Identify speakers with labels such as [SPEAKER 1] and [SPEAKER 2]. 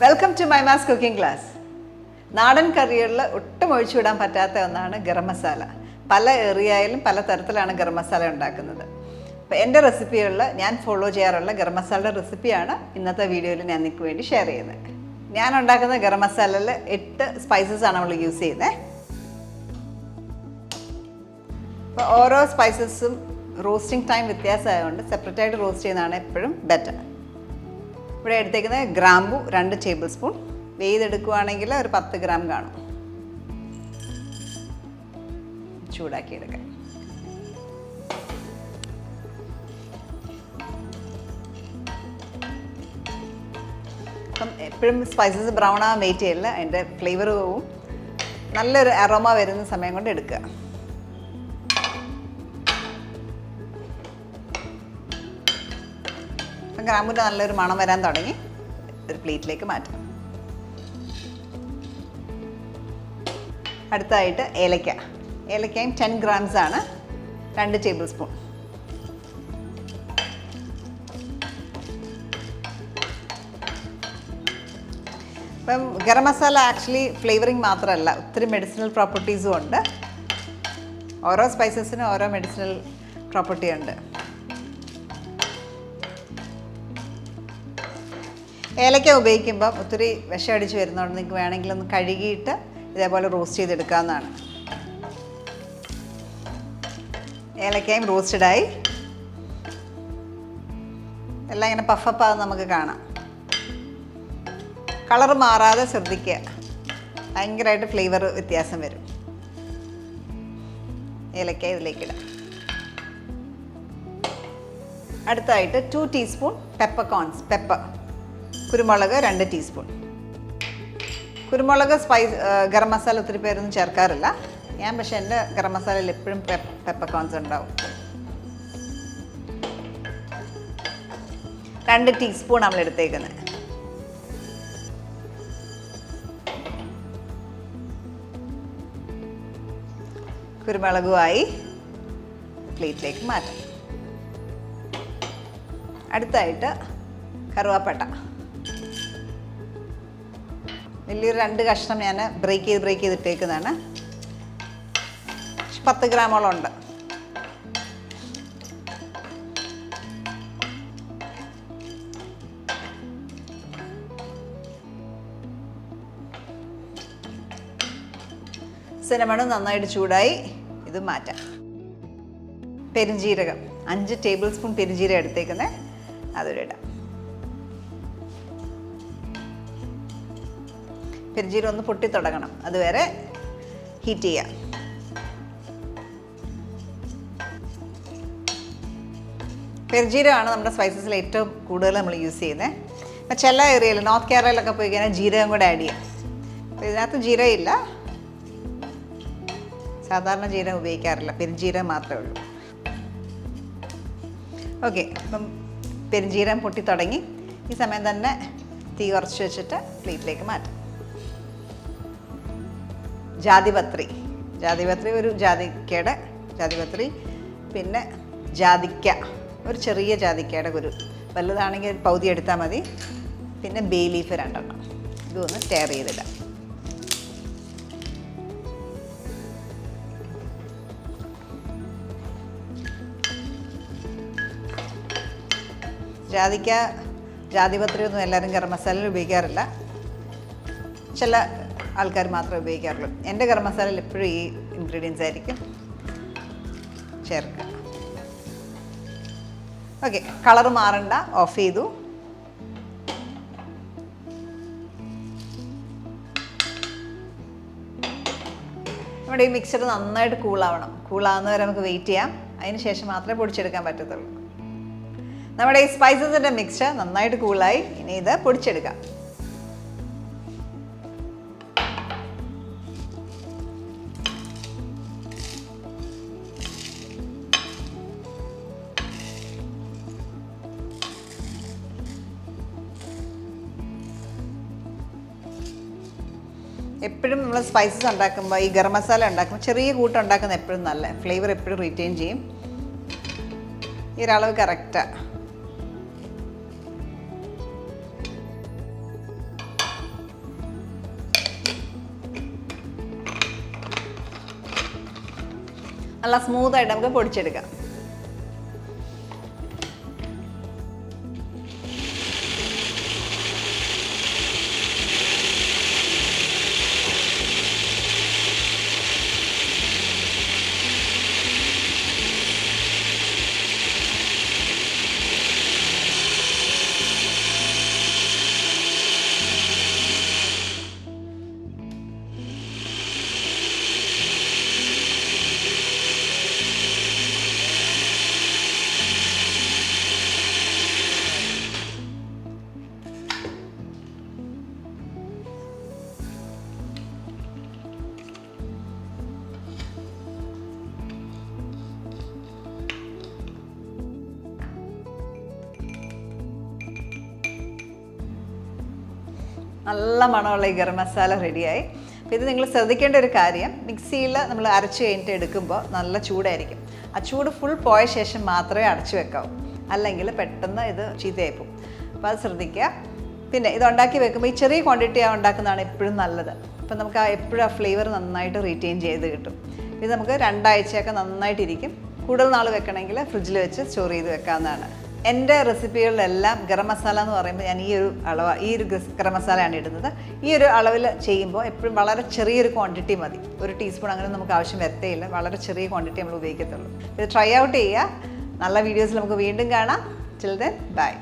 [SPEAKER 1] Welcome to മൈമാസ് cooking class. നാടൻ കറികളിൽ ഒട്ടും ഒഴിച്ചുവിടാൻ പറ്റാത്ത ഒന്നാണ് ഗരം മസാല. പല ഏറിയയിലും പല തരത്തിലാണ് ഗരം മസാല ഉണ്ടാക്കുന്നത്. അപ്പോൾ എൻ്റെ റെസിപ്പികളിൽ ഞാൻ ഫോളോ ചെയ്യാറുള്ള ഗരം മസാലയുടെ റെസിപ്പിയാണ് ഇന്നത്തെ വീഡിയോയിൽ ഞാൻ നിങ്ങൾക്ക് വേണ്ടി ഷെയർ ചെയ്യുന്നത്. ഞാൻ ഉണ്ടാക്കുന്ന ഗരം മസാലയിൽ 8 സ്പൈസസ് ആണ് നമ്മൾ യൂസ് ചെയ്യുന്നത്. അപ്പോൾ ഓരോ സ്പൈസസും റോസ്റ്റിംഗ് ടൈം വ്യത്യാസമായതുകൊണ്ട് സെപ്പറേറ്റായിട്ട് റോസ്റ്റ് ചെയ്യുന്നതാണ് എപ്പോഴും ബെറ്റർ. ഇവിടെ എടുത്തേക്കുന്നത് ഗ്രാമ്പു 2 ടേബിൾ സ്പൂൺ, വെയ്തെടുക്കുകയാണെങ്കിൽ ഒരു 10 ഗ്രാം കാണും. ചൂടാക്കി എടുക്കാം. അപ്പം എപ്പോഴും സ്പൈസസ് ബ്രൗൺ ആവാൻ വെയിറ്റ് ചെയ്യില്ല, അതിൻ്റെ ഫ്ലേവർ പോവും. നല്ലൊരു അറോമ വരുന്ന സമയം കൊണ്ട് എടുക്കുക. ഗ്രാമ്പൂൻ്റെ നല്ലൊരു മണം വരാൻ തുടങ്ങി. ഒരു പ്ലേറ്റിലേക്ക് മാറ്റാം. അടുത്തതായിട്ട് ഏലക്കയും 10 ഗ്രാംസ് ആണ്, 2 ടേബിൾ സ്പൂൺ. ഇപ്പം ഗരം മസാല ആക്ച്വലി ഫ്ലേവറിങ് മാത്രമല്ല, ഒത്തിരി മെഡിസിനൽ പ്രോപ്പർട്ടീസും ഉണ്ട്. ഓരോ സ്പൈസസിനും ഓരോ മെഡിസിനൽ പ്രോപ്പർട്ടി ഉണ്ട്. ഏലക്ക ഉപയോഗിക്കുമ്പം ഒത്തിരി വിഷം അടിച്ച് വരുന്നതുകൊണ്ട് നിങ്ങൾക്ക് വേണമെങ്കിൽ ഒന്ന് കഴുകിയിട്ട് ഇതേപോലെ റോസ്റ്റ് ചെയ്തെടുക്കാവുന്നതാണ്. ഏലക്കയും റോസ്റ്റഡായി. എല്ലാം ഇങ്ങനെ പഫപ്പാകുന്നത് നമുക്ക് കാണാം. കളർ മാറാതെ ശ്രദ്ധിക്കുക, ഭയങ്കരമായിട്ട് ഫ്ലേവർ വ്യത്യാസം വരും. ഏലക്ക ഇതിലേക്കിടാം. അടുത്തായിട്ട് 2 ടീസ്പൂൺ പെപ്പർ, കുരുമുളക് 2 ടീസ്പൂൺ. കുരുമുളക് ഗരം മസാല ഒത്തിരി പേരൊന്നും ചേർക്കാറില്ല. ഞാൻ പക്ഷേ എൻ്റെ ഗരം മസാലയിൽ എപ്പോഴും പെപ്പർകോൺസ് ഉണ്ടാവും. 2 ടീസ്പൂൺ നമ്മൾ എടുത്തേക്കുന്നത്. കുരുമുളകുമായി പ്ലേറ്റിലേക്ക് മാറ്റാം. അടുത്തായിട്ട് കറുവാപ്പട്ട വലിയൊരു 2 കഷ്ണം ഞാൻ ബ്രേക്ക് ചെയ്തിട്ടേക്കുന്നതാണ്. 10 ഗ്രാമോളം ഉണ്ട്. സിനമണും നന്നായിട്ട് ചൂടായി, ഇത് മാറ്റാം. പെരുംജീരകം 5 ടേബിൾ സ്പൂൺ പെരുംജീരകം എടുത്തേക്കുന്നത്, അതൊരു ഇടാം. പെരുംജീരകം ഒന്ന് പൊട്ടി തുടങ്ങണം, അതുവരെ ഹീറ്റ് ചെയ്യാം. പെരുംജീരകമാണ് നമ്മുടെ സ്പൈസസിൽ ഏറ്റവും കൂടുതൽ നമ്മൾ യൂസ് ചെയ്യുന്നത്. അപ്പം ചില ഏരിയയിൽ നോർത്ത് കേരളയിലൊക്കെ പോയി കഴിഞ്ഞാൽ ജീരകം കൂടെ ആഡ് ചെയ്യാം. അപ്പോൾ ഇതിനകത്ത് ജീരകം ഇല്ല, സാധാരണ ജീരകം ഉപയോഗിക്കാറില്ല, പെരുംജീരകം മാത്രമേ ഉള്ളൂ. ഓക്കെ, അപ്പം പെരുംജീരകം പൊട്ടി തുടങ്ങി. ഈ സമയം തന്നെ തീ കുറച്ച് വെച്ചിട്ട് പ്ലേറ്റിലേക്ക് മാറ്റാം. ജാതിപത്രി ഒരു ജാതിപത്രി, പിന്നെ ജാതിക്ക, ഒരു ചെറിയ ജാതിക്കയുടെ കുരു, വലുതാണെങ്കിൽ പകുതി എടുത്താൽ മതി. പിന്നെ ബേ ലീഫ് 2 എണ്ണം. ഇതൊന്ന് ടെയർ ചെയ്തിടാം. ജാതിപത്രി ഒന്നും എല്ലാവരും ഗരം മസാലയിൽ ഉപയോഗിക്കാറില്ല, ചില ആൾക്കാർ മാത്രമേ ഉപയോഗിക്കാറുള്ളൂ. എൻ്റെ ഗരം മസാലയിൽ എപ്പോഴും ഈ ഇൻഗ്രീഡിയൻസ് ആയിരിക്കും ചേർക്കുക. ഓക്കെ, കളർ മാറണ്ട, ഓഫ് ചെയ്തു. നമ്മുടെ ഈ മിക്സർ നന്നായിട്ട് കൂളാവുന്നവരെ നമുക്ക് വെയിറ്റ് ചെയ്യാം. അതിന് ശേഷം മാത്രമേ പൊടിച്ചെടുക്കാൻ പറ്റത്തുള്ളൂ. നമ്മുടെ ഈ സ്പൈസസിൻ്റെ മിക്സ്ചർ നന്നായിട്ട് കൂളായി. ഇനി ഇത് പൊടിച്ചെടുക്കാം. എപ്പോഴും നമ്മൾ സ്പൈസസ് ഉണ്ടാക്കുമ്പോൾ, ഈ ഗരം മസാല ഉണ്ടാക്കുമ്പോൾ ചെറിയ കൂട്ടം ഉണ്ടാക്കുന്ന എപ്പോഴും നല്ല ഫ്ലേവർ എപ്പോഴും റീറ്റെയിൻ ചെയ്യും. ഈ ഒരളവ് കറക്റ്റാണ്. നല്ല സ്മൂത്തായിട്ട് നമുക്ക് പൊടിച്ചെടുക്കാം. നല്ല മണമുള്ള ഈ ഗരം മസാല റെഡിയായി. അപ്പോൾ ഇത് നിങ്ങൾ ശ്രദ്ധിക്കേണ്ട ഒരു കാര്യം, മിക്സിയിൽ നമ്മൾ അരച്ച് കഴിഞ്ഞിട്ട് എടുക്കുമ്പോൾ നല്ല ചൂടായിരിക്കും. ആ ചൂട് ഫുൾ പോയ ശേഷം മാത്രമേ അടച്ചു വെക്കാവൂ, അല്ലെങ്കിൽ പെട്ടെന്ന് ഇത് ചീത്തയായി പോകും. അപ്പോൾ അത് ശ്രദ്ധിക്കുക. പിന്നെ ഇത് ഉണ്ടാക്കി വെക്കുമ്പോൾ ഈ ചെറിയ ക്വാണ്ടിറ്റി ഉണ്ടാക്കുന്നതാണ് എപ്പോഴും നല്ലത്. അപ്പോൾ നമുക്ക് എപ്പോഴും ആ ഫ്ലേവർ നന്നായിട്ട് റീറ്റെയിൻ ചെയ്ത് കിട്ടും. ഇത് നമുക്ക് 2 ആഴ്ചയൊക്കെ നന്നായിട്ടിരിക്കും. കൂടുതൽ നാൾ വെക്കണമെങ്കിൽ ഫ്രിഡ്ജിൽ വെച്ച് സ്റ്റോർ ചെയ്ത് വെക്കാവുന്നതാണ്. എൻ്റെ റെസിപ്പികളിലെല്ലാം ഗരം മസാല എന്ന് പറയുമ്പോൾ ഞാൻ ഈ ഒരു ഗരം മസാലയാണ് ഇടുന്നത്. ഈ ഒരു അളവിൽ ചെയ്യുമ്പോൾ എപ്പോഴും വളരെ ചെറിയൊരു ക്വാണ്ടിറ്റി മതി. 1 ടീസ്പൂൺ അങ്ങനെ നമുക്ക് ആവശ്യം വരത്തേയില്ല. വളരെ ചെറിയ ക്വാണ്ടിറ്റി നമ്മൾ ഉപയോഗിക്കത്തുള്ളൂ. ഇത് ട്രൈ ഔട്ട് ചെയ്യുക. നല്ല വീഡിയോസിൽ നമുക്ക് വീണ്ടും കാണാം. Till then bye.